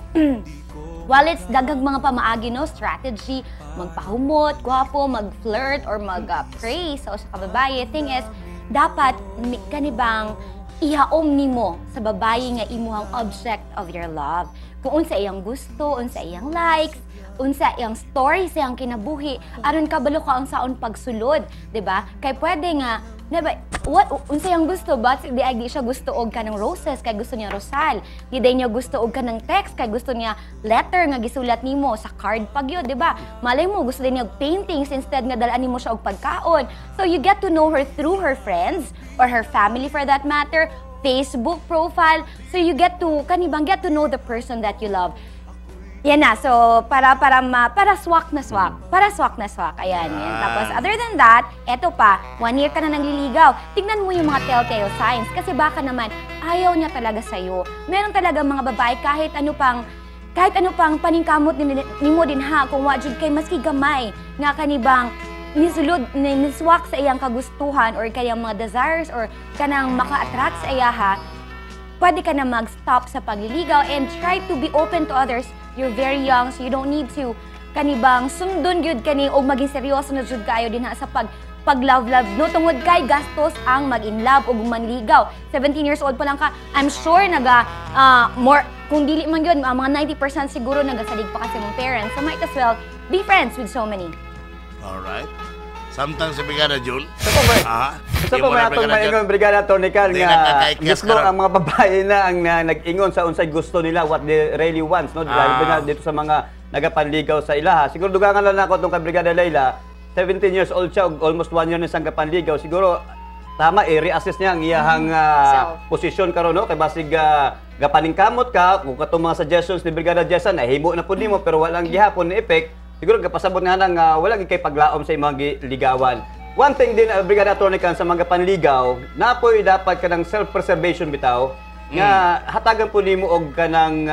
while it's daghang mga pamaagi no strategy, magpahumot, gwapo, mag-flirt or mag-praise sa usa ka babaye, thing is dapat kanibang ihaom nimo sa babaye nga imuhang object of your love. Kung unsa iyang gusto, unsa iyang likes, unsa iyang story sa iyang kinabuhi, aron kabalo ka ang saon pagsulod, 'di ba? Kay pwede nga Diba, unsa yung gusto, but di siya gusto og ka ng roses, kay gusto niya rosal. Di niya gusto og ka ng text, kay gusto niya letter nga gisulat nimo sa card pag yun, diba? Malay mo, gusto din niya paintings instead nga dalaan nimo siya og pagkaon. So you get to know her through her friends, or her family for that matter, Facebook profile, so you get to, get to know the person that you love. Yan na, so para swak na swak. Ayan, yan. Tapos other than that, eto pa, 1 year ka na nagliligaw. Tignan mo yung mga telltale signs kasi baka naman ayaw niya talaga sa'yo. Meron talaga mga babae kahit ano pang paningkamot ni mo din ha, kung wajud kay maski gamay nga kanibang niswak sa iyang kagustuhan or kayang mga desires or kanang maka-attract sa iya ha, pwede ka na mag-stop sa pagliligaw and try to be open to others. You're very young, so you don't need to kanibang sundon gyud kani o maging seryoso na jud kayo din ha sa pag-love no tungod kay gastos ang mag-in love o manligaw. 17 years old pa lang ka, I'm sure more kung dili man gyud mga 90% siguro nagasalig pa kasi mong parents. So might as well be friends with so many. Alright. Samtang si Brigada Jun. Sa po may atong maingon Brigada Tonical nga gusto ang mga babae na ang nag-ingon sa unsay gusto nila, what they really wants, no? Dito sa mga nagapanligaw sa ilaha. Siguro dugangan lang ako tong kay Brigada Layla, 17 years old siya, almost 1 year na siyang kapanligaw. Siguro tama reassess niya ang iyahang posisyon karon, no? Kay basig gapaningkamot ka kung katong mga suggestions ni Brigada Jessa na himo na pud nimo pero walang gihapon ni effect. Siguro kapasabot nga nang wala gid kay paglaom sa imong ligawan. One thing din, Brigada Tonican, sa mga panligaw, napoy dapat ka ng self-preservation bitaw, nga hatagan po nimo og ka ng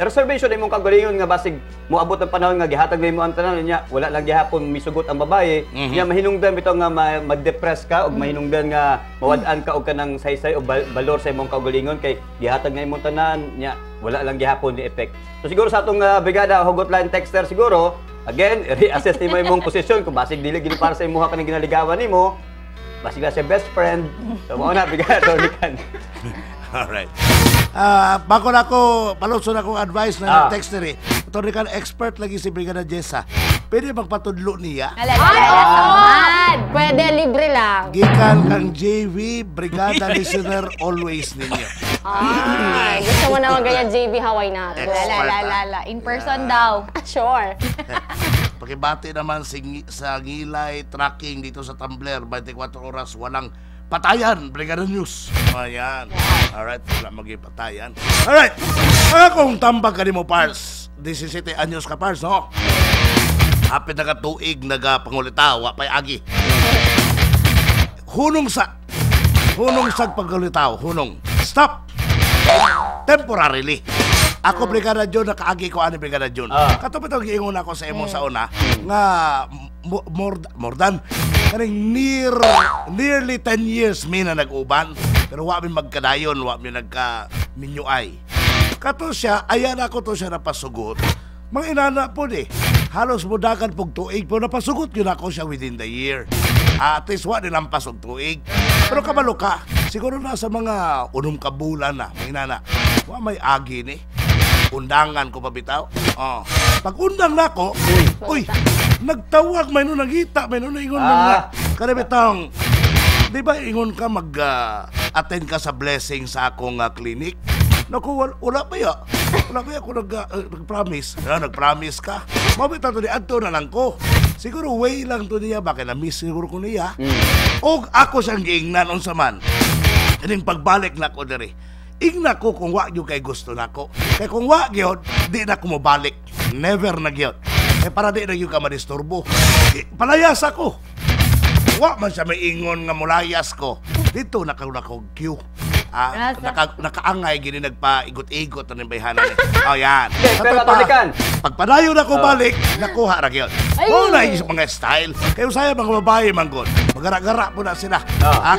reservation imong kagalingon nga basig moabot ang panahon nga gihatag nimo ang tanan niya, wala lang gihapon misugot ang babae, niya mahinungdan bitaw nga mag-depress ka og mahinungdan nga mawad-an ka og ka ng saysay o balor sa imong kagalingon kay gihatag nga imong tanan niya, wala lang gihapon ni effect. So siguro sa atong Brigada Hugot Line Texter siguro, again, reassess nimo imong posisyon kung basig dili gid para sa imuha kanang ginaligawan nimo, basig na sa best friend. So mao na Brigada Tonican. Alright. Bago na ako, palutso na akong advice na texter eh. Tonican expert lagi si Brigada Jessa. Pwede magpatudlo niya? Pwede, libre lang. Gikan kang JV, Brigada listener always ninyo. Gusto mo naman ganyan, JV, Hawaii na. In person daw. Sure. Pakibati naman sa Ngilay Tracking dito sa Tumblr, 24 oras, walang patayan, Brigada News. Ayan. Alright, wala magipatayan. Alright, akong tambag ka mo, Pars. 17 anyos ka, Pars, no? Hapit na katuig, nagapangulitaw, wapay agi. Hunong sa pagulitaw, hunong. Stop! Temporarily. Ako, Brigada John, nakaagi ko ani Brigada John. Katapos ito, giingon ako sa imo sa una, nga more than nearly 10 years mi na nag-uban, pero wa mi magkadayon, wa mi nagka-minyuay. Kato siya, ayan ako to siya napasugot. Mga inana po halos mudakan pog tuig po napasugot yun ako siya within the year. At least wa din ang pasog tuig. Pero kabalo ka, siguro na sa mga unom ka bulan na, mga inana, wa may agi ni. Undangan ko pabitaw. Pag undang na ako, nagtawag, may nung nagita, may nung ingon na. Karabitang, di ba ingon ka mag-attend ka sa blessing sa akong clinic? Naku, wala pa ya. Wala pa ya ako nag-promise. Nag-promise ka. Mabita to ni Adto na lang ko. Siguro way lang to niya, baka na-miss siguro ko niya. O ako siyang giingnan unsa man. Ining pagbalik na ko diri. Ingna ko kung wa gyud kay gusto nako. Kay kung wa gyud, di na ko mabalik. Never na gyud. Kay para di na gyud ka madisturbo. Palayas ako. Wa man siya may ingon nga mulayas ko. Dito nakakog queue. Nakaangay gini nagpaigot-igot na ng bayhanan yan. Pagpadayo na ko balik, nakuha ra gyud. Wala yung mga style. Kaya saya mga babae manggod. Magara-gara po na sila.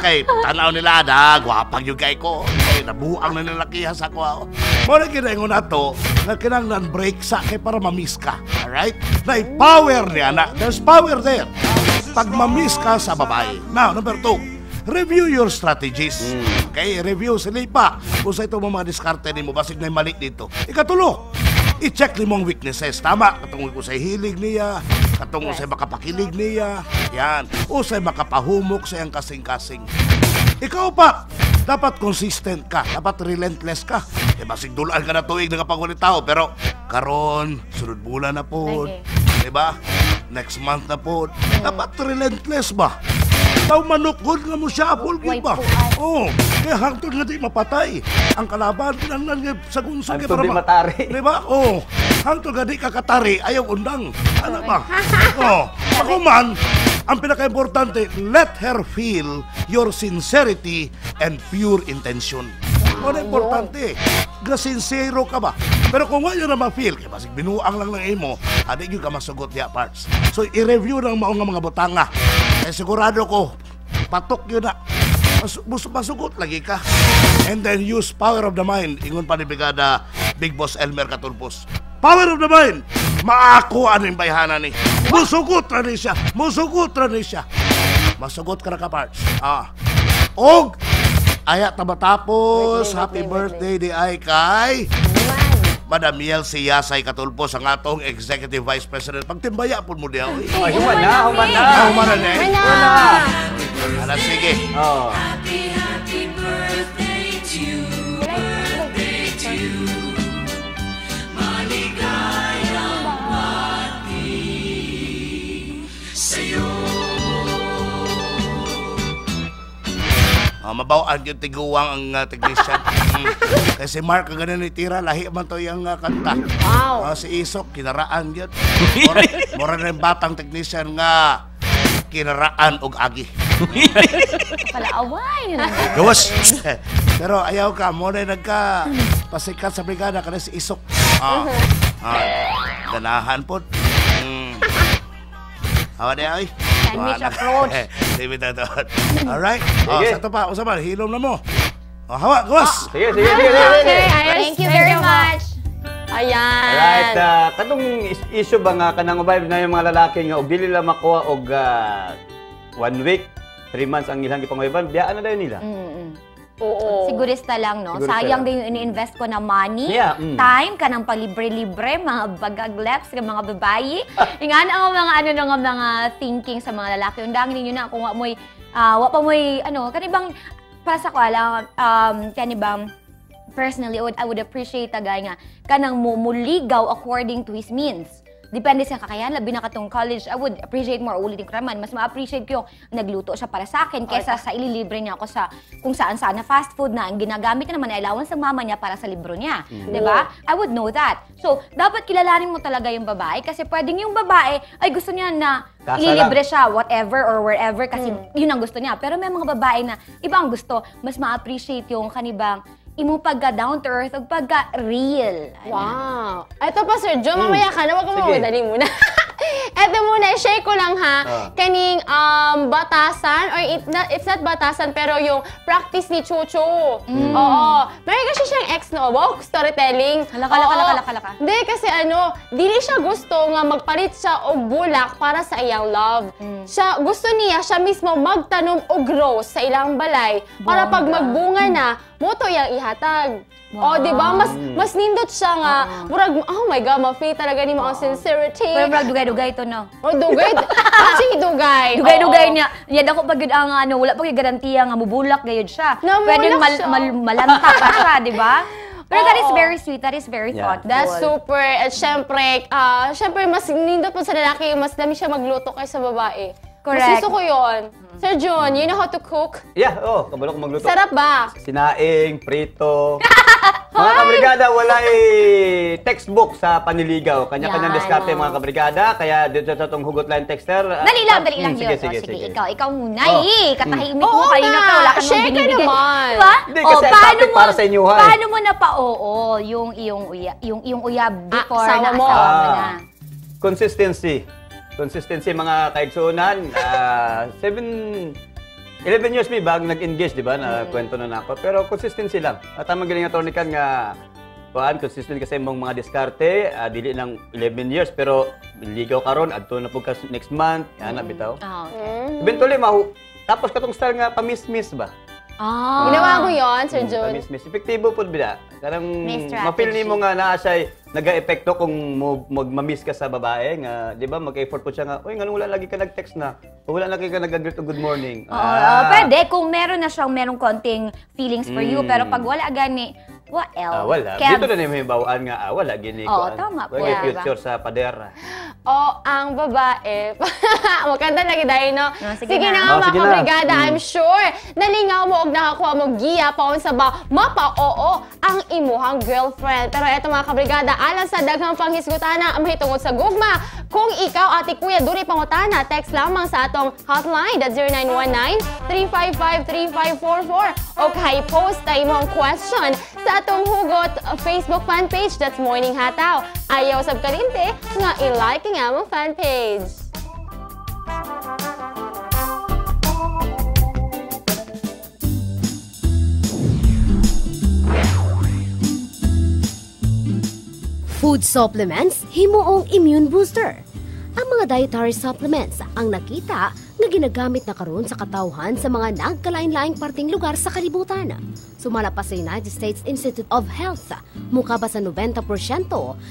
Kay tanaw nila gwapang yung kay ko. Kay nabuang na nilakihan sa ko. Muna kinaingon na to, na kinanglan break sa kay para mamiss ka. Alright? Na power niya na. There's power there. Pag mamiss ka sa babae. Now, number 2. Review your strategies. Okay, review sila pa. Kung sa ito mga diskarte ni mo, basig na mali dito. Ikatulo, i-check ni mong weaknesses. Tama, katungkol ko sa hilig niya, Katong usay makapakilig niya. Yan. Usay makapahumok sa iyang kasing-kasing. Ikaw pa, dapat consistent ka. Dapat relentless ka. Basig dulaan ka na tuig nakapangulit tao. Pero karon, sunod bulan na po. Diba? Next month na po. Dapat relentless ba? Tao manukod nga mo siya, apol ba? Oo. Kaya hangtod nga di mapatay. Ang kalaban, kinanglan nga sa gunsong. Hangtod di matari. Diba? Oo. Hangtod nga di kakatari, ayaw undang. Ano ba? Oo. Ako man, ang pinaka-importante, let her feel your sincerity and pure intention. Ano importante? Sincero ka ba? Pero kung wala na ma-feel, kaya basig binuang lang ng imo, hindi yun ka masugot niya parts. So, i-review ng maong mga butanga. Eh, sigurado ko, patok yun na. Masugot lagi ka. And then use power of the mind. Ingon pa ni Brigada Big Boss Elmer Catulpos. Power of the mind! Maakuan yung bayhanan ni. Musugot na ni siya. Musugot na ni siya. Masugot ka na ka parts. Og, ayat na matapos, happy birthday di ay kay Madam Yelsie Yasay Catulpos, ang atong Executive Vice President. Pagtimbaya po mo diyaw. Human na. Human na. Ala, sige. Happy birthday to you. Birthday to you. Maligayang pati sa'yo. Mabawaan yung tiguwang ang technician. Kasi Mark, ang ganun itira, lahi man to yung kanta. Wow. Si Isok, kinaraan yun. Mura na yung batang technician nga kinaraan og agi. Palaaway. Gawas! Pero ayaw ka, muna nagka-pasikat sa brigada ka na si Isok. Ganahan po. Hawa niya, ay. Sandwich approach. David na doon. Alright. Sa ito pa, usapan, hilom na mo. Hawa, gawas! Sige. Thank you very much. Ayan. Alright, kanong issue ba nga kanang ubay na yung mga lalaki nga og dili lang makuha og 1 week, 3 months ang ilang gipanguban, biyaan na dayon nila. Oo. Sigurista lang, no? Sigurista Sayang lang. din yung ini-invest ko na money, Yeah, time, ka ng palibre-libre, mga bagagleps, mga babayi. Ingan ang mga thinking sa mga lalaki. Undang ninyo na kung wa mo'y, kanibang, para sa ko alam, kanibang, personally, I would appreciate a guy nga, kanang muligaw according to his means. Depende sa kakayahan, labi na katong college, I would appreciate more ulitin ko naman. Mas ma-appreciate ko yung nagluto siya para sa akin kaysa sa ililibre niya ako sa kung saan-saan na fast food na ang ginagamit na naman ay allowance ng mama niya para sa libro niya. Diba? I would know that. So, dapat kilalanin mo talaga yung babae kasi pwedeng yung babae ay gusto niya na ililibre siya, whatever or wherever kasi yun ang gusto niya. Pero may mga babae na iba ang gusto, mas ma-appreciate yung kanibang imo pagka down to earth o pagka real. Wow. Ito pa, Sir Joe, mamaya ka na, wag mo mamadali muna. Ito muna, share ko lang ha, kaning batasan, or it's not batasan, pero yung practice ni Chucho. Oo. Meron kasi siyang ex, no? Wow, storytelling. Halaka. Hindi, kasi dili siya gusto nga magpalit siya og bulak para sa iyang love. Gusto niya, siya mismo magtanom og rose sa ilang balay para pag magbunga na, moto yang ihatag. Wow. Di ba? Mas nindot siya nga. Murag, oh my God, ma-feel talaga ni mo ang sincerity. Pero murag dugay-dugay to, no? Dugay? Actually, dugay. Dugay-dugay niya. Yan ako pag wala pag garantiya nga mubulak gayud siya. Pwede malanta pa siya, di ba? Pero that is very sweet. That is very thoughtful. That's super. At syempre, mas nindot po sa lalaki, mas dami siya magluto kaysa babae. Correct. Mas gusto ko yun. Sir John, you know how to cook? Yeah, kabalo ko magluto. Sarap ba? Sinaing, prito. Mga kabrigada, wala textbook sa paniligaw. Kanya-kanyang diskarte mga kabrigada. Kaya dito sa itong hugot line texter. Dali lang yun. Sige. Ikaw muna Katahimik mo kanina pa. Wala ka nang binibigay. Share ka naman. Diba? Hindi, kasi topic para sa inyo. Paano mo na yung iyong uyab before na asawa mo na? Consistency mga kaigsunan. 11 years may bag nag-engage, di ba? Na kwento na ako. Pero consistency lang. At ang magaling attorney kan nga consistent kasi mong mga diskarte, dili ng 11 years pero ligaw karon adto na pugka next month, ana bitaw. Eventually tapos katong style nga pa-miss ba? Ginawa mo 'yon, Sir John. Pa-miss. Epektibo pud bida. Karang mapil nimo nga naa siya naga-epekto kung mag-miss ka sa babae nga, di ba, mag-effort po siya nga, uy, nga wala lagi ka nag-text na, o wala lagi ka nag-greet o good morning. Pwede, kung meron na siyang merong konting feelings for you, pero pag wala gani, what else? Wala. Dito na naman yung bawaan nga, wala gini ko. Tama po. Wala future sa padera. Ang babae. Maganda lagi dahil, no? Sige na nga, mga sige na. kabrigada. I'm sure nalingaw mo og nakakuha mo giya paon sa ba mapa-oo ang imuhang girlfriend. Pero eto mga kabrigada, alang sa daghang panghisgutana mahitungod sa gugma. Kung ikaw, ate kuya, duri pangutana, text lamang sa atong hotline at 0919-355-3544 o kay post na imong question sa atong hugot Facebook fan page, that's Morning Hataw. Ayaw sab kalinte nga i-like nga mong fan page. Food supplements, himuong immune booster. Ang mga dietary supplements ang nakita nga ginagamit na karon sa katawhan sa mga nagkalain-laing parting lugar sa kalibutan. Sumala pa sa United States Institute of Health, mukha ba sa 90%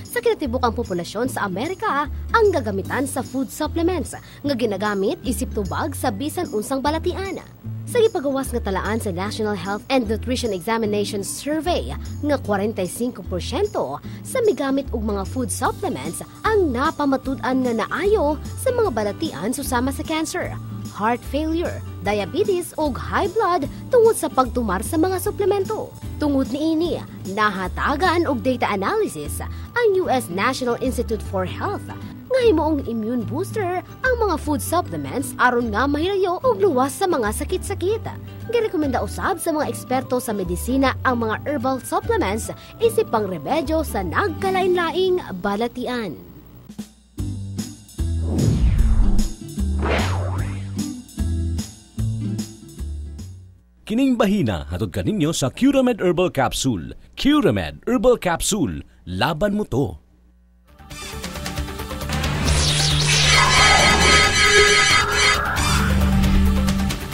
sa kinatibukang populasyon sa Amerika ang gagamitan sa food supplements nga ginagamit isip tubag sa bisan unsang balatian. Sa ipagawas nga talaan sa National Health and Nutrition Examination Survey nga 45% sa migamit og mga food supplements ang napamatud-an nga naayo sa mga balatian susama sa cancer, heart failure, diabetes ug high blood tungod sa pagtumar sa mga suplemento. Tungod niini, nahatagan og data analysis ang US National Institute for Health nga himuong immune booster ang mga food supplements aron nga mahilayo og luwas sa mga sakit-sakit. Girekomenda usab sa mga eksperto sa medisina ang mga herbal supplements isip pang remedyo sa nagkalain-laing balatian. Kining bahina hatod kaninyo sa Curamed Herbal Capsule. Curamed Herbal Capsule, laban mo to.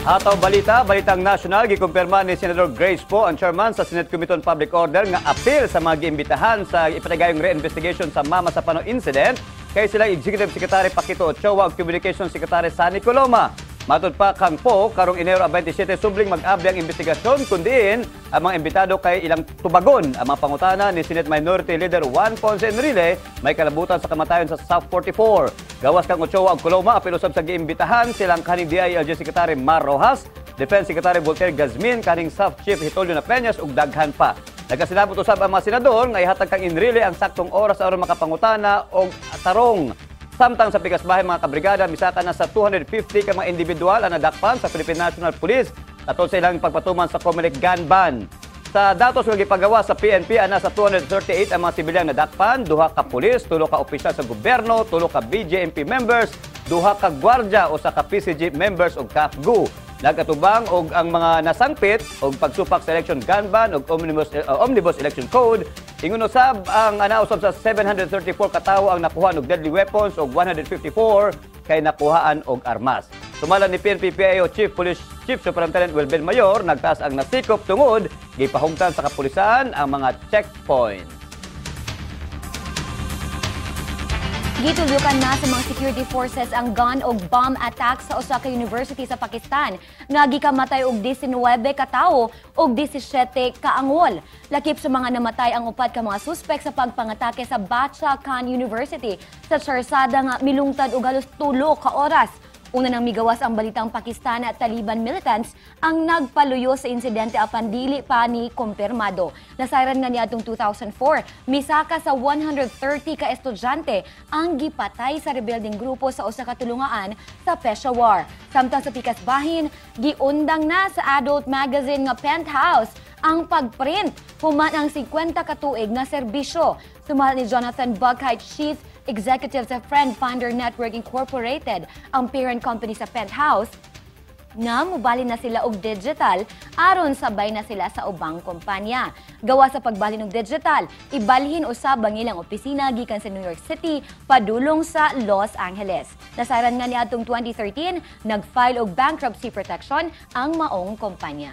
Hataw balitang nasyonal, gikumpirma ni Senador Grace Poe, ang chairman sa Senate Committee on Public Order, nga appeal sa mga giimbitahan sa ipatigayong re-investigation sa Mama Sapano incident kay silang Executive Secretary Paquito Ochoa ug Communication Secretary Sunny Coloma. Matod pa kang Poe, karong Enero 27, subling mag-abli ang investigasyon, kundiin ang mga imbitado kay ilang tubagon ang mga pangutana ni Senate Minority Leader Juan Ponce Enrile may kalabutan sa kamatayon sa South 44. Gawas kang Ochoa ug Coloma, apil usab sa giimbitahan silang kaning DILG Secretary Mar Rojas, Defense Secretary Voltaire Gazmin, kaning South Chief Hitolio Napeñas ug daghan pa. Nagasilabot usab ang mga senador nga ihatag kang Enrile ang saktong oras aron makapangutana og tarong. Samtang sa Pigasbahay mga kabrigada, misaka na sa 250 ka mga individual ang nadakpan sa Philippine National Police atol sa ilang pagpatuman sa Comelec gun ban. Sa datos nga gipagawa sa PNP, ana sa 238 ang mga sibilyang nadakpan, 2 ka pulis, 3 ka opisyal sa gobyerno, 3 ka BJMP members, 2 ka gwardya o sa ka PCG members o KAPGU. Nagkatubang og ang mga nasangpit og pagsupak sa election gun ban og omnibus election code. Ingon usab ang anausab sa 734 katawo ang nakuha og deadly weapons og 154 kay nakuhaan og armas. Sumala ni PNP-PIO Chief Superintendent Wilbel Mayor, nagtaas ang nasikop tungod gipahungtan sa kapulisan ang mga checkpoint. Gitulukan na sa mga security forces ang gun o bomb attack sa Osaka University sa Pakistan. Nga gikamatay og 19 ka tawo og 17 ka angol. Lakip sa mga namatay ang 4 ka mga suspek sa pagpangatake sa Bacha Khan University sa Charsada nga milungtad og halos 3 ka oras. Una nang migawas ang balitang Pakistan at Taliban militants ang nagpaluyo sa insidente apan dili pa ni kumpirmado. Nasayran nga niadtong 2004, misaka sa 130 ka estudyante ang gipatay sa rebelding grupo sa usa ka tulungaan sa Peshawar. Samtang sa Pikasbahin, giundang na sa adult magazine nga Penthouse ang pagprint human ang 50 ka tuig na serbisyo. Sumala ni Jonathan Buckheit, Chief Executive sa Friend Finder Network Incorporated, ang parent company sa Penthouse, nga mubali na sila og digital aron sabay na sila sa ubang kompanya. Gawa sa pagbalhin og digital, ibalhin usab ang ilang opisina gikan sa New York City padulong sa Los Angeles. Nasaran nga niadtong 2013, nag-file og bankruptcy protection ang maong kompanya.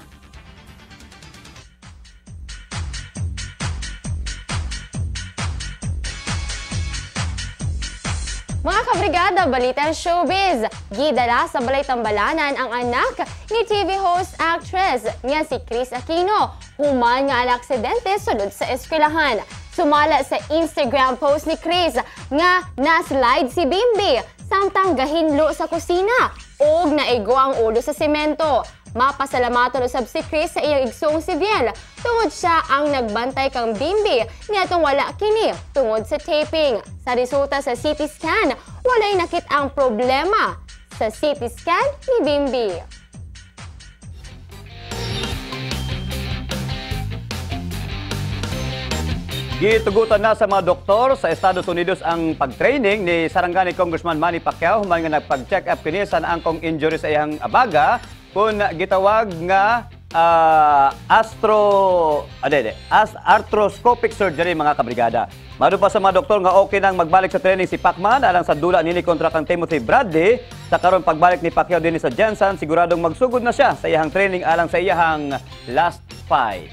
Mga kabrigada, balitang showbiz. Gidala sa balay tambalanan ang anak ni TV host actress nga si Chris Aquino. Human nga ang aksidente sulod sa eskwelahan. Sumala sa Instagram post ni Chris nga na-slide si Bimbi samtang gahinlo sa kusina og naigo ang ulo sa semento. Mapasalamaton usab si Chris sa iyang igsong si Viel tungod siya ang nagbantay kang Bimbi niadtong wala kini tungod sa taping. Sa resulta sa CT scan, walay nakit ang problema sa CT scan ni Bimbi. Gitugutan na sa mga doktor sa Estados Unidos ang pag-training ni Sarangani Congressman Manny Pacquiao human nga nagpag-check up kini sa naangkong injury sa iyang abaga kung gitawag nga arthroscopic surgery mga kabrigada. Mado pa sa mga doktor nga okay nang magbalik sa training si Pacman alang sa dula nini kontra kang Timothy Bradley. Sa karon pagbalik ni Pacquiao din sa Jensen, siguradong magsugod na siya sa iyang training alang sa iyang last fight.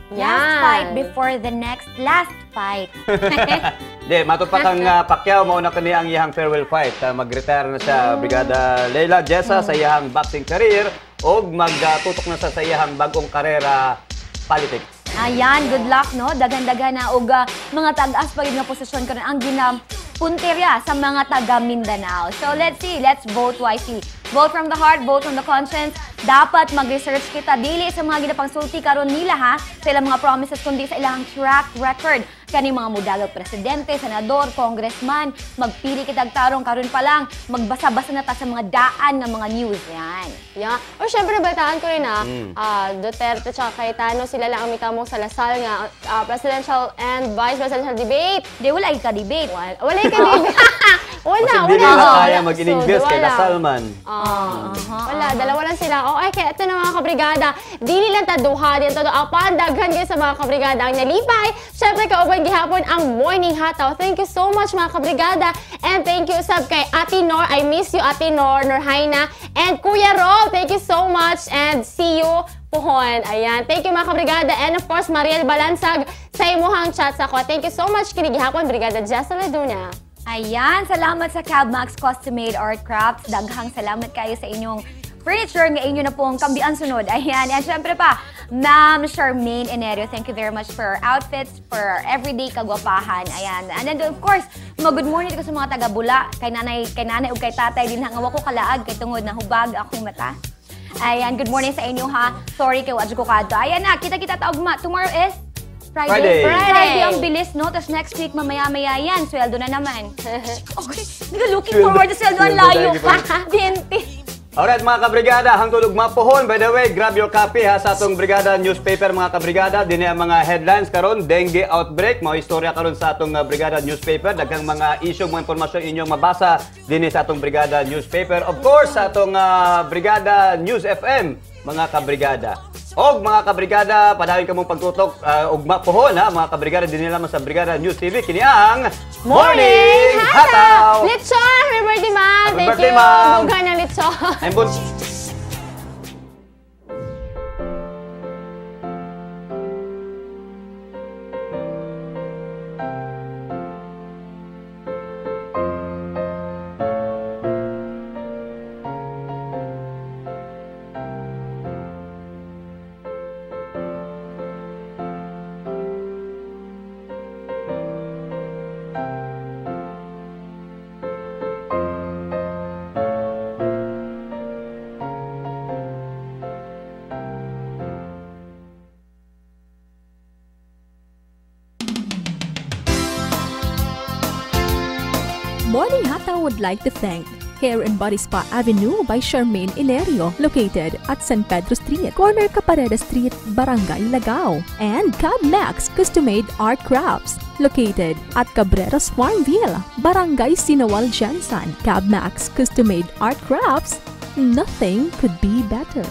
Last fight before the next last fight. Di, matupak ang Pacquiao, mauna kani ang iyang farewell fight. Mag-retire na siya, Brigada Leila Jessa sa iyang boxing career o magtutok na sa iyang bagong karera politics. Ayan, good luck, no? Dagan-dagan na og mga tag-as pa nga posisyon karon ang ginampunterya sa mga taga Mindanao. So let's see, let's vote wisely. Vote from the heart, vote from the conscience. Dapat mag-research kita dili sa mga ginapangsulti karon nila ha, sa ilang mga promises kundi sa ilang track record. Kani mga mudagang presidente, senador, congressman, magpili kitag tarong karon pa lang, magbasa-basa na ta sa mga daan ng mga news yan. Yeah. O syempre balitaan ko rin Duterte at Cayetano, sila lang ang mitamo sa Lasal nga presidential and vice presidential debate. Di wala ka debate. Wala ka debate. Wala. Kasi hindi nila kaya mag-iningbis kay Lasal man. Wala, dalawa lang sila. Okay, kaya ito na mga kabrigada. Dili lang taduha din. Apan, daghan kayo sa mga kabrigada ang nalipay. Syempre, kauban gihapon ang morning hataw. Thank you so much mga kabrigada. And thank you sab kay Ate Nor. I miss you, Ate Nor, Norhaina. And Kuya Rob, thank you so much. And see you Puhon. Ayan. Thank you mga kabrigada. And of course, Mariel Balansag sa imuhang chat sa ko. Thank you so much. Kinigihapon, Brigada Jessa Laduna. Ayan, salamat sa Cabmax Custom-Made Art Crafts. Daghang salamat kayo sa inyong furniture nga inyo na pong kambian sunod. Ayan, and syempre pa, Ma'am Charmaine Enerio, thank you very much for our outfits, for our everyday kagwapahan. Ayan, and then of course, good morning ko sa mga taga-Bula, kay nanay ug kay tatay din hangawa ko kalaag kay tungod na hubag akong mata. Ayan, good morning sa inyo ha. Sorry kay wadyo ko kadto. Ayan na, kita-kita taugma. Tomorrow is Friday ang bilis, no? Tapos next week, mamaya-maya yan. Sweldo na naman. Okay. Looking forward to sweldo. Ang layo pa. Binti. Alright mga kabrigada, hangtod ug mapuhon. By the way, grab your copy ha sa atong Brigada newspaper mga kabrigada. Dinhi ang mga headlines karon, dengue outbreak, mga istorya karon sa atong Brigada newspaper, daghang mga issue, mga impormasyon inyong mabasa dinhi sa atong Brigada newspaper. Of course, sa atong Brigada News FM, mga kabrigada. Og mga kabrigada, padawin ka mong pagtutok ugma pohon ha, mga kabrigada din nila sa Brigada News TV. Kini ang Morning Hataw! Litson! Happy birthday, ma'am! Happy birthday, ma'am! Bughan ng litson! Morning Hataw would like to thank Hair and Body Spa Avenue by Charmaine Enerio, located at San Pedro Street, corner Capareda Street, Barangay Lagao, and Cabmax Custom-Made Art Crafts, located at Cabreros Farmville, Barangay Sinawal, Jensen. Cabmax Custom-Made Art Crafts, nothing could be better.